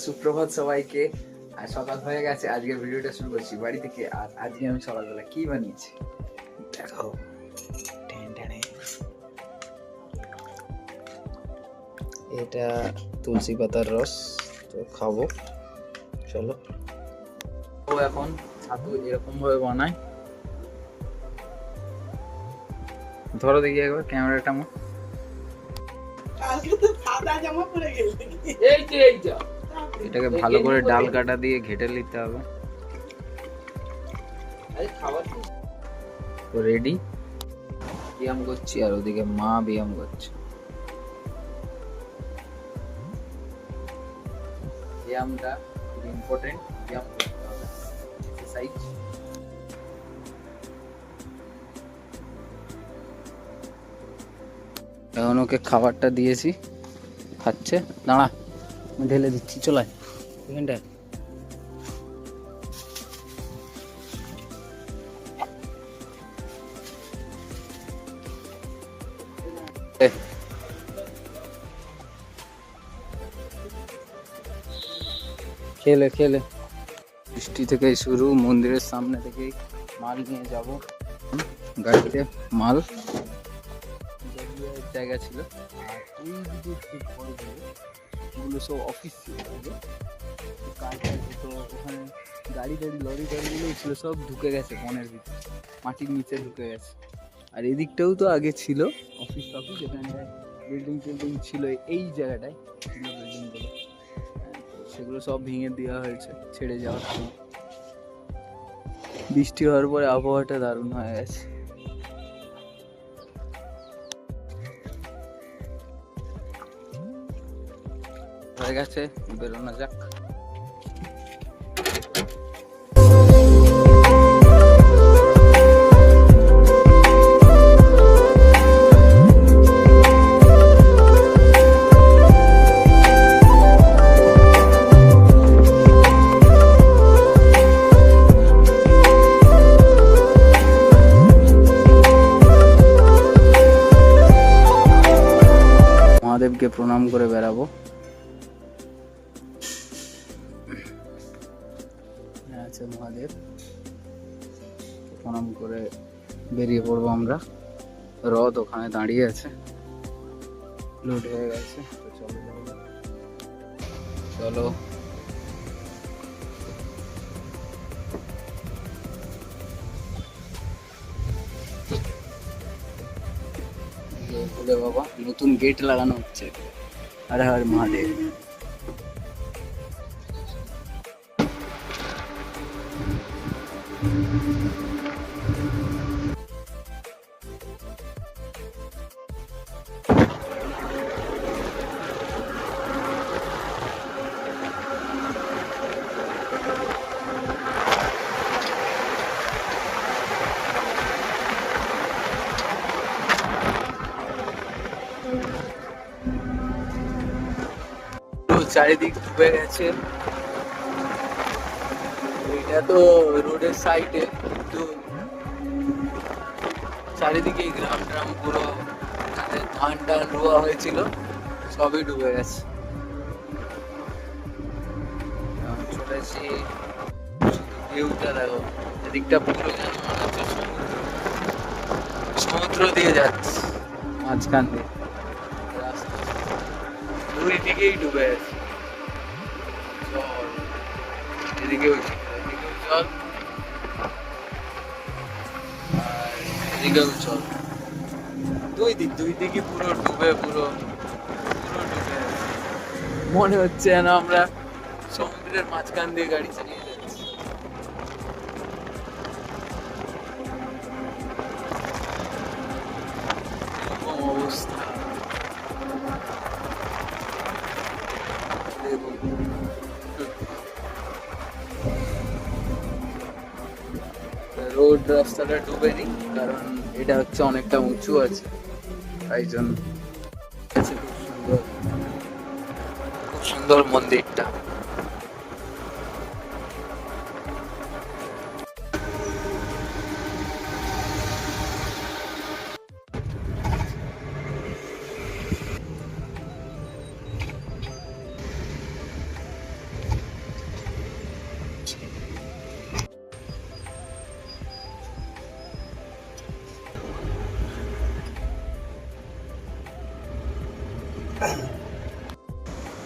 সুপ্রভাত সবাইকে। আর সকাল হয়ে গেছে, আজকের ভিডিওটা শুরু করছি বাড়ি থেকে। আর আজকে আমি সকালবেলা কি বানিয়েছি দেখো। এটা তুলসী পাতার রস, তো খাবো চলো। ও এখন ছাতু এরকম ভাবে বানায়, ধরো দেখি একবার ক্যামেরাটা আমার। এটাকে ভালো করে ডাল কাটা দিয়ে ঘেটে নিতে হবে। তো রেডি, ব্যায়াম করছি আর ওদিকে মা ব্যায়াম করছে। ব্যায়ামটা খুব ইম্পর্টেন্ট, ব্যায়াম করতে হবে, এক্সারসাইজ। এখন ওকে খাবারটা দিয়েছি, খাচ্ছে। দাঁড়া আমি ঢেলে দিচ্ছি, চলায় এখানটা। খেলে খেলে বৃষ্টি থেকে শুরু, মন্দিরের সামনে থেকেই মাল নিয়ে যাব গাড়িতে। মাল জায়গা ছিল, আর ওই দিকে ঠিক পরে ওগুলো সব অফিস ছিল আগে, কাজ তো ওখানে গাড়ি টাড়ি লরি টাড়িগুলো ছিল, সব ঢুকে গেছে বনের ভিতরে, মাটির নিচে ঢুকে গেছে। আর এদিকটাও তো আগে ছিল অফিস টফিস, এখানে বিল্ডিং টিল্ডিং ছিল এই জায়গাটায় ছিল বিল্ডিংগুলো, সেগুলো সব ভেঙে দেওয়া হয়েছে ছেড়ে যাওয়ার সময়। বৃষ্টি হওয়ার পরে আবহাওয়াটা দারুণ হয়ে গেছে। হয়ে গেছে, বেরোনো যাক। মহাদেবকে প্রণাম করে বেরাবো। আছে মহাদেব, প্রণাম করে বেরিয়ে পড়বো আমরা। রথ ওখানে দাঁড়িয়ে আছে, লোড হয়ে গেছে, তো চলো চলো। ভোলে বাবা, নতুন গেট লাগানো হচ্ছে। হর হর মহাদেব। চারিদিক ডুবে গেছে, এটা তো রোডের সাইডে, কিন্তু চারিদিকে গ্রাম ট্রাম পুরো, ধান টান রোয়া হয়েছিল সবই ডুবে গেছে। চলেছি, ভিউটা দেখো, এদিকটা পুরো যেন মনে হচ্ছে সমুদ্র দিয়ে যাচ্ছে মাঝখান দিয়ে রাস্তা, দুই দিকেই ডুবে গেছে। এদিকেও জল আর এদিকেও জল, দুই দিকে পুরো ডুবে, পুরো ডুবে। মনে হচ্ছে যেন আমরা সমুদ্রের মাঝখান দিয়ে গাড়ি চালিয়ে যাচ্ছি। অবস্থা রোড রাস্তাটা ডুবেনি, কারণ এটা হচ্ছে অনেকটা উঁচু আছে, তাই জন্য। খুব সুন্দর মন্দিরটা।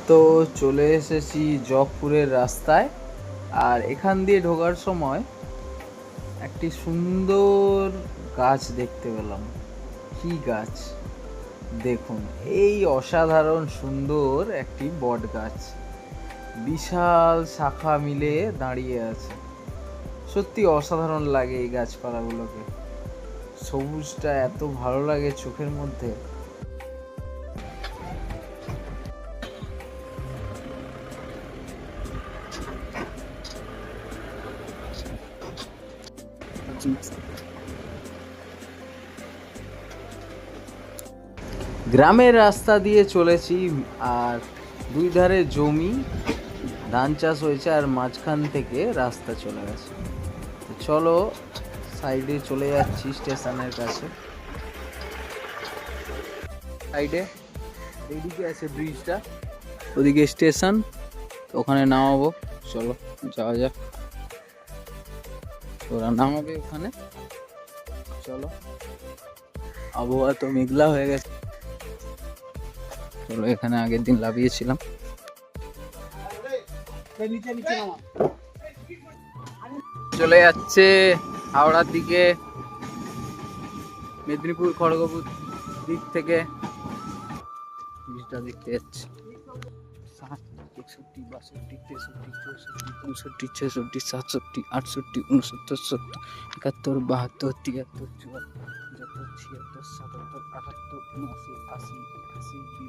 তো চলে এসেছি জগপুরের রাস্তায়, আর এখান দিয়ে ঢোকার সময় একটি সুন্দর গাছ দেখতে পেলাম। কি গাছ দেখুন, এই অসাধারণ সুন্দর একটি বট গাছ, বিশাল শাখা মিলে দাঁড়িয়ে আছে। সত্যি অসাধারণ লাগে এই গাছপালাগুলোকে, সবুজটা এত ভালো লাগে চোখের মধ্যে। গ্রামের রাস্তা দিয়ে চলেছি, আর দুই ধারে জমি, ধান চাষ হয়েছে, আর মাঝখান থেকে রাস্তা চলে গেছে। চলো সাইডে চলে যাচ্ছি স্টেশনের কাছে। সাইডে এইদিকে আছে ব্রিজটা, ওদিকে স্টেশন, ওখানে নামাবো। চলো যাওয়া যাক, ওরা নামাবে ওখানে। চলো, আবহাওয়া তো মেঘলা হয়ে গেছে। চলো, এখানে আগের দিন লাভিয়েছিলাম। চলে যাচ্ছে হাওড়ার দিকে, মেদিনীপুর খড়গপুর দিক থেকে ব্রিজটা দেখতে যাচ্ছি। 61, 62, 63, 64, 65, 66, 67, 68, 69, 70, 71, 72, 73, 74, 75, 76, 77, 78, 79, 80,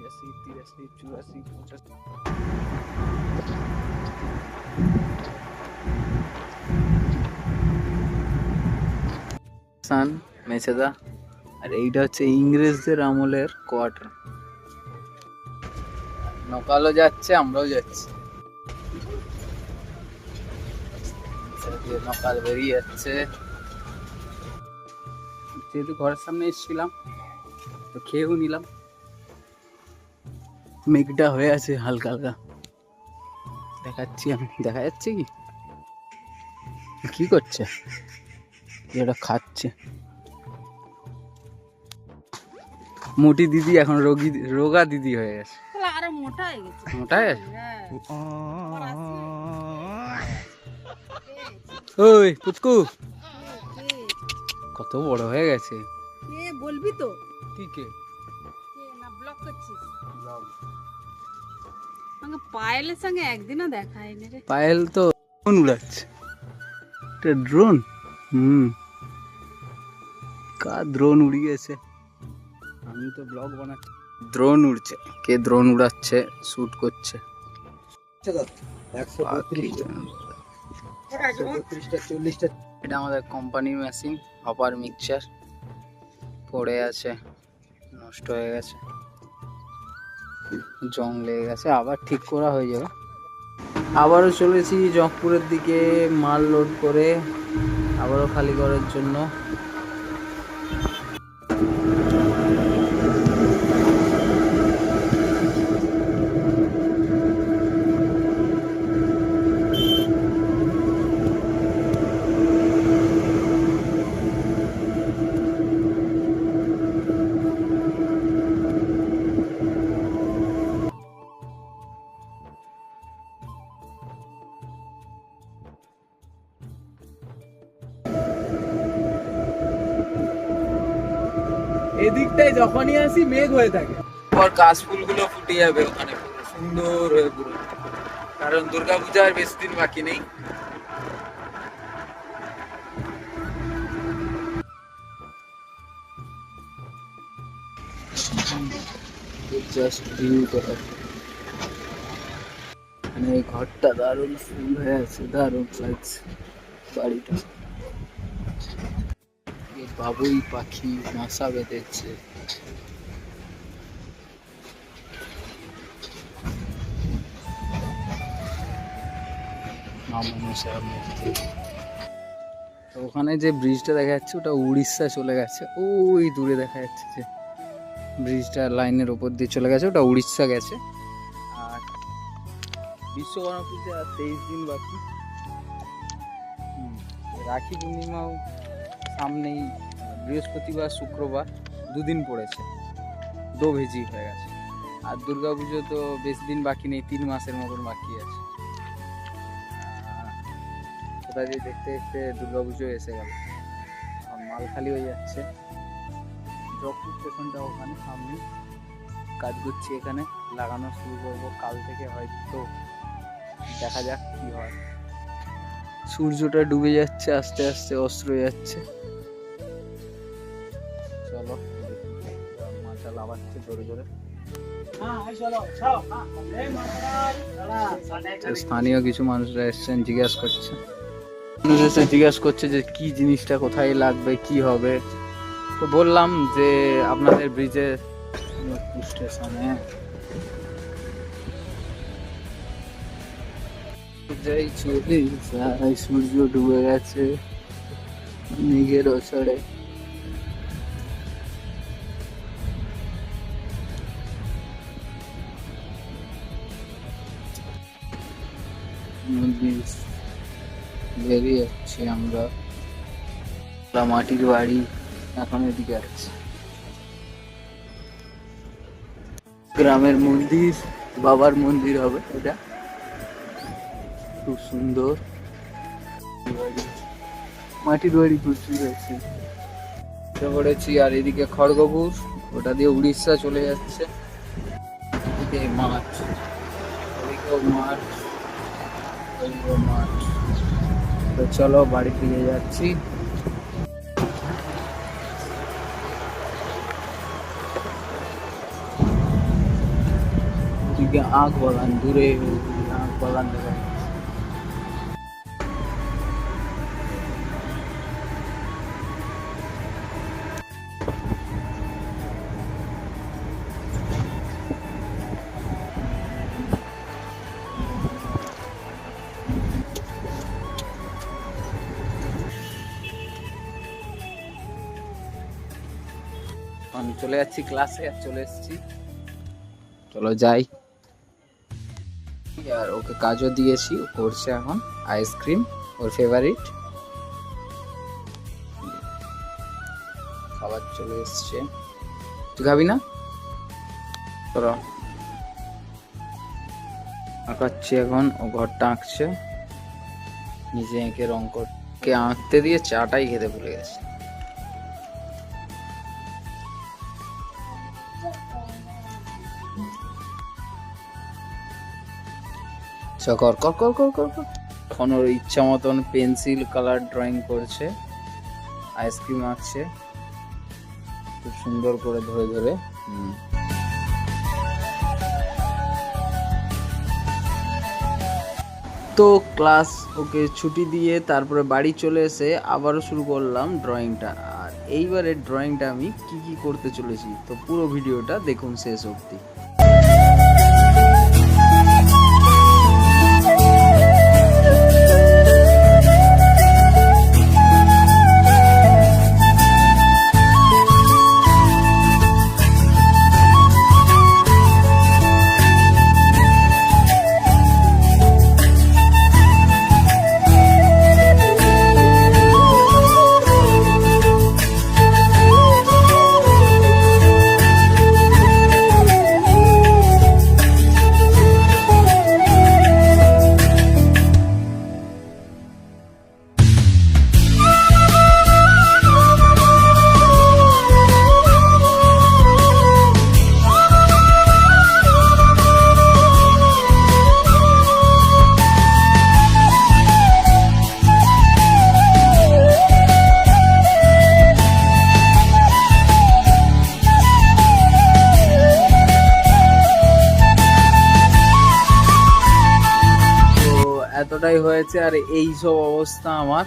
81, 82, 83, 84, 85। সান মেছেদা, আর এইটা হচ্ছে ইংরেজদের আমলের কোয়ার্টার। নকালও যাচ্ছে, আমরাও যাচ্ছি। নকাল বেরিয়ে যাচ্ছে। যেহেতু ঘরের সামনে এসেছিলাম তো খেয়েও নিলাম। মেঘটা হয়ে আছে হালকা হালকা, দেখাচ্ছি আমি। দেখা যাচ্ছে কি কি করছে? এটা খাচ্ছে। মোটি দিদি এখন রোগা দিদি হয়ে গেছে। আরো মোটা হয়ে গেছে। মোটা হয়ে গেছে? ওই পুচকু কত বড় হয়ে গেছে। বলবি তো? ঠিক না, ব্লক করছিস? আমাকে পায়েলের সঙ্গে একদিনও দেখা হয়নি রে। পায়েল তো ড্রোন উড়াচ্ছে। এটা ড্রোন? কার ড্রোন উড়িয়েছে? আমি তো ব্লগ বানাচ্ছি। ড্রোন উড়ছে, কে ড্রোন উড়াচ্ছে, শুট করছে। এটা আমাদের কোম্পানির মেশিন, হপার মিক্সচার পড়ে আছে, নষ্ট হয়ে গেছে, জং লেগে গেছে, আবার ঠিক করা হয়ে যাবে। আবারও চলেছি জগপুরের দিকে মাল লোড করে, আবারও খালি করার জন্য। এদিকটায় যখনই আসি মেঘ হয়ে থাকে, পর কাশফুলগুলো ফুটে যাবে ওখানে পুরো সুন্দর হয়ে পুরো, কারণ দুর্গাপূজা আর বেশি দিন বাকি নেই। জাস্ট ভিউটা, মানে এই ঘরটা দারুণ ফুল হয়ে আছে, দারুণ লাগছে বাড়িটা। বাবুই পাখি বাসা বেঁধেছে। ওখানে যে ব্রিজটা দেখা যাচ্ছে ওটা উড়িষ্যা চলে গেছে, ওই দূরে দেখা যাচ্ছে যে ব্রিজটা লাইনের ওপর দিয়ে চলে গেছে, ওটা উড়িষ্যা গেছে। আর বিশ্বকর্মা পূজা 23 দিন বাকি, রাখি পূর্ণিমাও সামনেই, বৃহস্পতিবার শুক্রবার দুদিন পড়েছে, দো ভেজি হয়ে গেছে। আর দুর্গাপুজো তো বেশি দিন বাকি নেই, 3 মাসের মতন বাকি আছে। কোথায় দিয়ে দেখতে দেখতে দুর্গাপুজো এসে গেল। মাল খালি হয়ে যাচ্ছে। জগপুর স্টেশনটা ওখানে সামনে, কাজ করছি এখানে, লাগানো শুরু করবো কাল থেকে, হয়তো দেখা যাক কি হয়। সূর্যটা ডুবে যাচ্ছে আস্তে আস্তে, অস্ত হয়ে যাচ্ছে। চলো, মাথা লাগাচ্ছে জোরে জোরে। স্থানীয় কিছু মানুষরা এসছেন, জিজ্ঞাসা করছে যে কি জিনিসটা কোথায় লাগবে, কি হবে। তো বললাম যে আপনাদের ব্রিজে স্টেশনে সূর্য ডুবে গেছে মেঘের ওছড়ে। বেরিয়ে যাচ্ছি আমরা, মাটির বাড়ি এখন এদিকে আছে। গ্রামের মন্দির, বাবার মন্দির হবে এটা, খুব সুন্দর মাটির বাড়ি প্রচুর আছে। পড়েছি আর এদিকে খড়গপুর, ওটা দিয়ে উড়িষ্যা চলে যাচ্ছে। এদিকে মাঠ, ওদিকেও মাঠ, ওদিকেও মাঠ। তো চলো বাড়ি ফিরে যাচ্ছি। ওদিকে আখ বাগান, দূরে আখ বাগান দেখা যাচ্ছে। আমি চলে যাচ্ছি ক্লাসে, আর চলে এসেছি, চলো যাই। আর ওকে কাজও দিয়েছি, ও করছে এখন আইসক্রিম, ওর ফেভারিট। খাবার চলে এসছে, তুই খাবি না? চলো আঁকাচ্ছি এখন, ও ঘরটা আঁকছে, নিজে এঁকে রং করকে আঁকতে দিয়ে চাটাই খেতে ভুলে গেছে। কর কর কর কর কর কর। এখন ওর ইচ্ছা মতন পেন্সিল কালার ড্রয়িং করছে, আইসক্রিম আঁকছে খুব সুন্দর করে ধরে ধরে। তো ক্লাস ওকে ছুটি দিয়ে তারপরে বাড়ি চলে এসে আবারও শুরু করলাম ড্রয়িংটা। আর এইবারে ড্রয়িংটা আমি কি কি করতে চলেছি, তো পুরো ভিডিওটা দেখুন শেষ অবধি। এতটাই হয়েছে, আর এই সব অবস্থা আমার।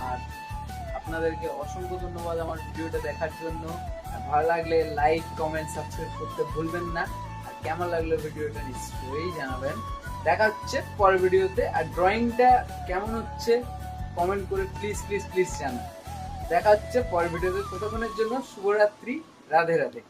আর আপনাদেরকে অসংখ্য ধন্যবাদ আমার ভিডিওটা দেখার জন্য। আর ভালো লাগলে লাইক, কমেন্ট, সাবস্ক্রাইব করতে ভুলবেন না। আর কেমন লাগলো ভিডিওটা নিশ্চয়ই জানাবেন। দেখা হচ্ছে পরের ভিডিওতে। আর ড্রয়িংটা কেমন হচ্ছে কমেন্ট করে প্লিজ প্লিজ প্লিজ জানান। দেখা হচ্ছে পরের ভিডিওতে। ততক্ষণের জন্য শুভরাত্রি, রাধে রাধে।